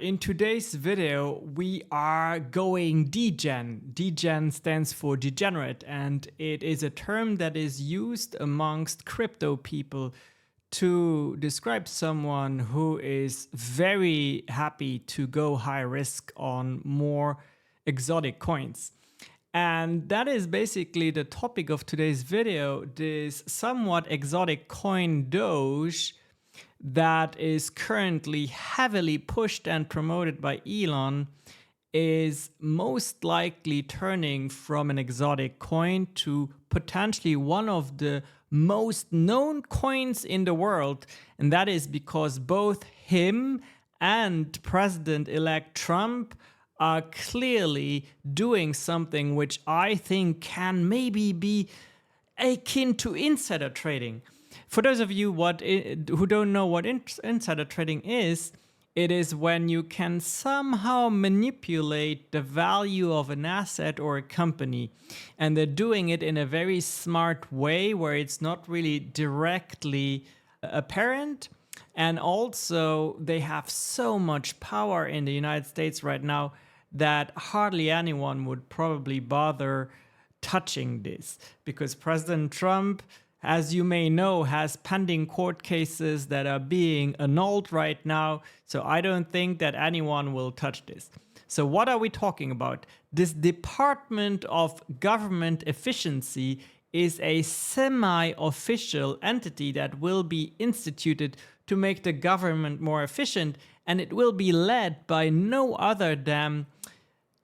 In today's video, we are going Degen. Degen stands for degenerate, and it is a term that is used amongst crypto people to describe someone who is very happy to go high risk on more exotic coins. And that is basically the topic of today's video, this somewhat exotic coin Doge that is currently heavily pushed and promoted by Elon is most likely turning from an exotic coin to potentially one of the most known coins in the world. And that is because both him and President-elect Trump are clearly doing something which I think can maybe be akin to insider trading. For those of you who don't know what insider trading is, it is when you can somehow manipulate the value of an asset or a company. And they're doing it in a very smart way where it's not really directly apparent. And also they have so much power in the United States right now that hardly anyone would probably bother touching this, because President Trump, as you may know, has pending court cases that are being annulled right now. So I don't think that anyone will touch this. So what are we talking about? This Department of Government Efficiency is a semi-official entity that will be instituted to make the government more efficient. And it will be led by no other than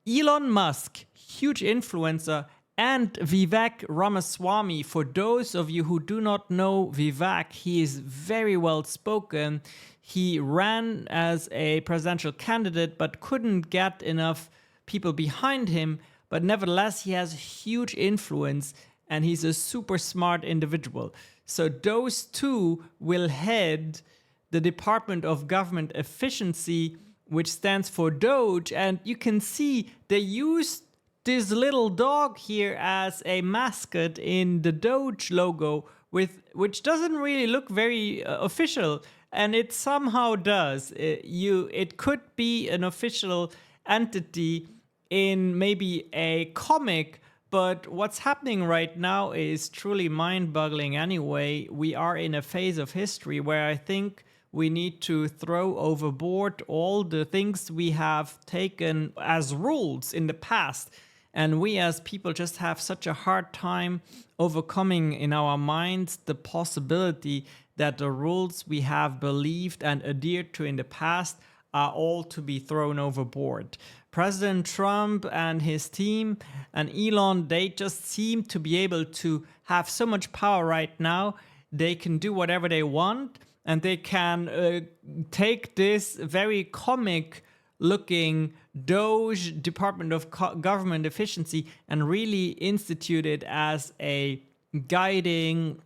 Elon Musk, huge influencer, and Vivek Ramaswamy. For those of you who do not know Vivek, he is very well spoken. He ran as a presidential candidate but couldn't get enough people behind him. But nevertheless, he has huge influence and he's a super smart individual. So those two will head the Department of Government Efficiency, which stands for Doge. And you can see they used this little dog here as a mascot in the Doge logo, which doesn't really look very official, and it somehow does. It could be an official entity in maybe a comic, but what's happening right now is truly mind-boggling anyway. We are in a phase of history where I think we need to throw overboard all the things we have taken as rules in the past. And we as people just have such a hard time overcoming in our minds the possibility that the rules we have believed and adhered to in the past are all to be thrown overboard. President Trump and his team and Elon, they just seem to be able to have so much power right now. They can do whatever they want, and they can take this very comic looking Doge, Department of Government Efficiency, and really institute it as a guiding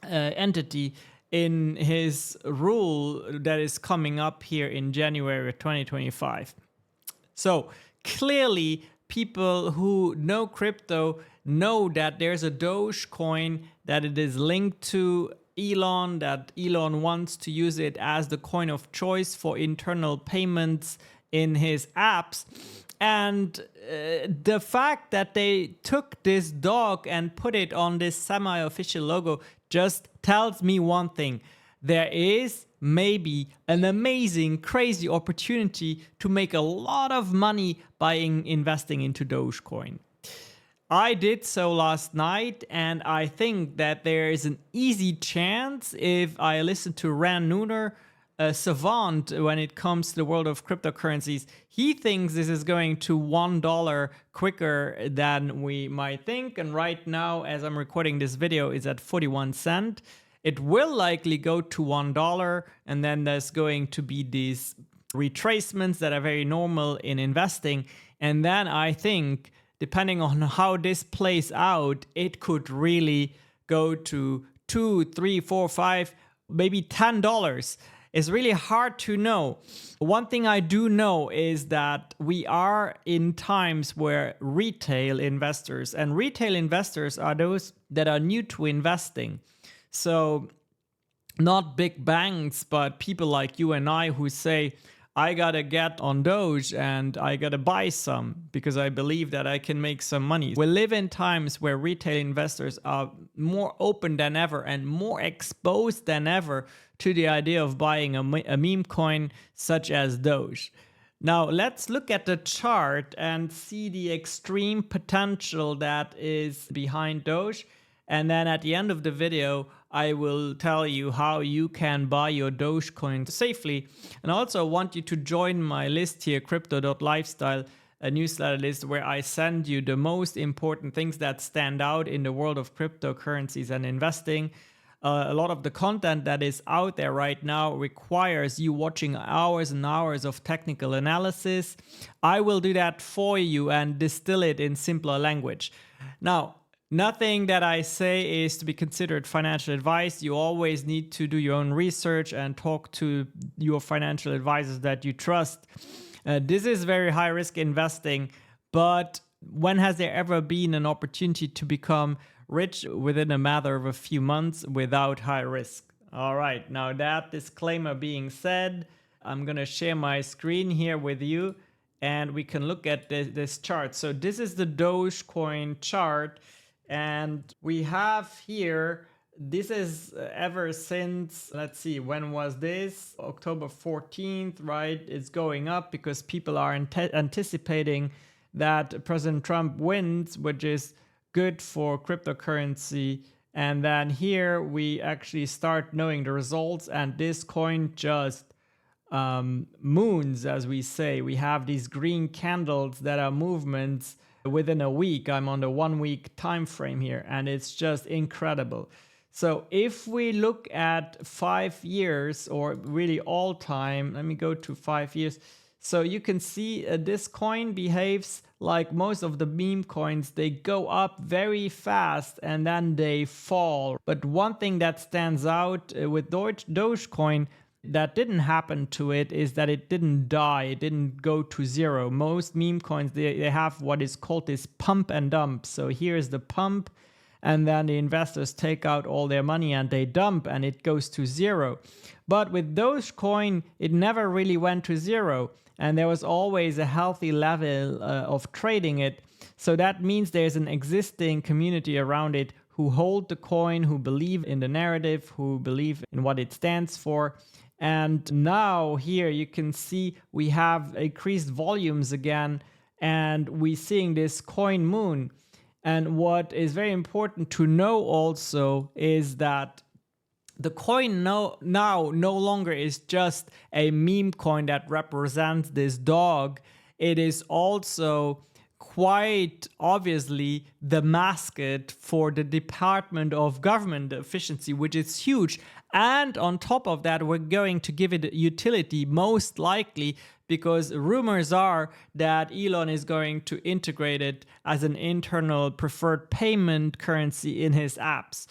entity in his rule that is coming up here in January 2025. So clearly people who know crypto know that there's a Dogecoin, that it is linked to Elon, that Elon wants to use it as the coin of choice for internal payments in his apps. And the fact that they took this dog and put it on this semi-official logo just tells me one thing. There is maybe an amazing, crazy opportunity to make a lot of money by investing into Dogecoin. I did so last night, and I think that there is an easy chance, if I listen to Ran Nooner, a savant when it comes to the world of cryptocurrencies, he thinks this is going to $1 quicker than we might think. And right now, as I'm recording this video, it's at 41 cents. It will likely go to $1, and then there's going to be these retracements that are very normal in investing. And then I think, depending on how this plays out, it could really go to $2, $3, $4, $5, maybe $10. It's really hard to know. One thing I do know is that we are in times where retail investors are those that are new to investing. So not big banks, but people like you and I who say, I gotta get on Doge and I gotta buy some because I believe that I can make some money. We live in times where retail investors are more open than ever and more exposed than ever to the idea of buying a meme coin such as Doge. Now let's look at the chart and see the extreme potential that is behind Doge. And then at the end of the video, I will tell you how you can buy your Dogecoin safely. And I also want you to join my list here, crypto.lifestyle, a newsletter list where I send you the most important things that stand out in the world of cryptocurrencies and investing. A lot of the content that is out there right now requires you watching hours and hours of technical analysis. I will do that for you and distill it in simpler language. Now, nothing that I say is to be considered financial advice. You always need to do your own research and talk to your financial advisors that you trust. This is very high risk investing, but when has there ever been an opportunity to become rich within a matter of a few months without high risk? All right, now that disclaimer being said, I'm going to share my screen here with you and we can look at this chart. So this is the Dogecoin chart. And we have here, this is ever since, let's see, when was this? October 14th, right? It's going up because people are anticipating that President Trump wins, which is good for cryptocurrency. And then here we actually start knowing the results, and this coin just moons, as we say. We have these green candles that are movements within a week. I'm on the 1 week time frame here, and it's just incredible. So if we look at 5 years, or really all time, let me go to 5 years. So you can see this coin behaves like most of the meme coins. They go up very fast and then they fall. But one thing that stands out with Dogecoin that didn't happen to it is that it didn't die. It didn't go to zero. Most meme coins, they have what is called this pump and dump. So here's the pump, and then the investors take out all their money and they dump and it goes to zero. But with Dogecoin, it never really went to zero, and there was always a healthy level of trading it. So that means there's an existing community around it who hold the coin, who believe in the narrative, who believe in what it stands for. And now here you can see we have increased volumes again, and we're seeing this coin moon. And what is very important to know also is that the coin now no longer is just a meme coin that represents this dog. It is also quite obviously the mascot for the Department of Government Efficiency, which is huge. And on top of that, we're going to give it utility, most likely, because rumors are that Elon is going to integrate it as an internal preferred payment currency in his apps.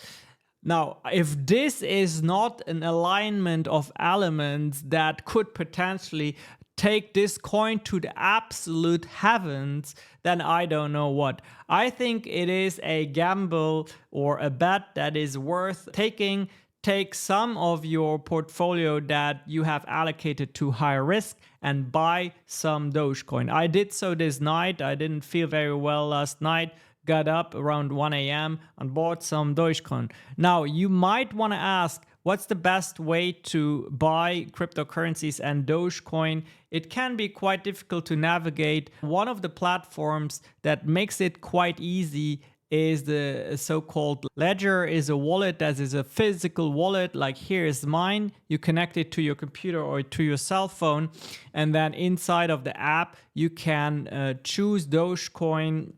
Now, if this is not an alignment of elements that could potentially take this coin to the absolute heavens, then I don't know what. I think it is a gamble or a bet that is worth taking. Take some of your portfolio that you have allocated to high risk and buy some Dogecoin. I did so this night. I didn't feel very well last night. Got up around 1 a.m. and bought some Dogecoin. Now, you might want to ask, what's the best way to buy cryptocurrencies and Dogecoin? It can be quite difficult to navigate. One of the platforms that makes it quite easy is the so-called Ledger. Is a wallet that is a physical wallet, like here is mine. You connect it to your computer or to your cell phone, and then inside of the app you can choose Dogecoin,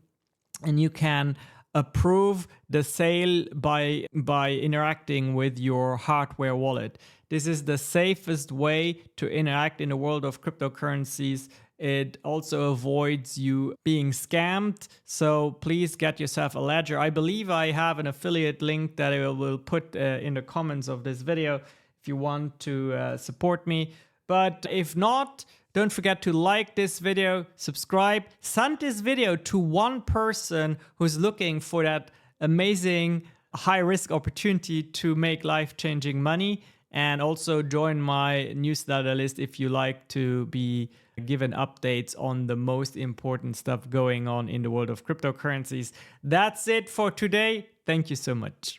and you can approve the sale by interacting with your hardware wallet. This is the safest way to interact in the world of cryptocurrencies. It also avoids you being scammed. So please get yourself a Ledger. I believe I have an affiliate link that I will put in the comments of this video if you want to support me. But if not, don't forget to like this video, subscribe, send this video to one person who's looking for that amazing high risk opportunity to make life-changing money. And also join my newsletter list if you like to be given updates on the most important stuff going on in the world of cryptocurrencies. That's it for today. Thank you so much.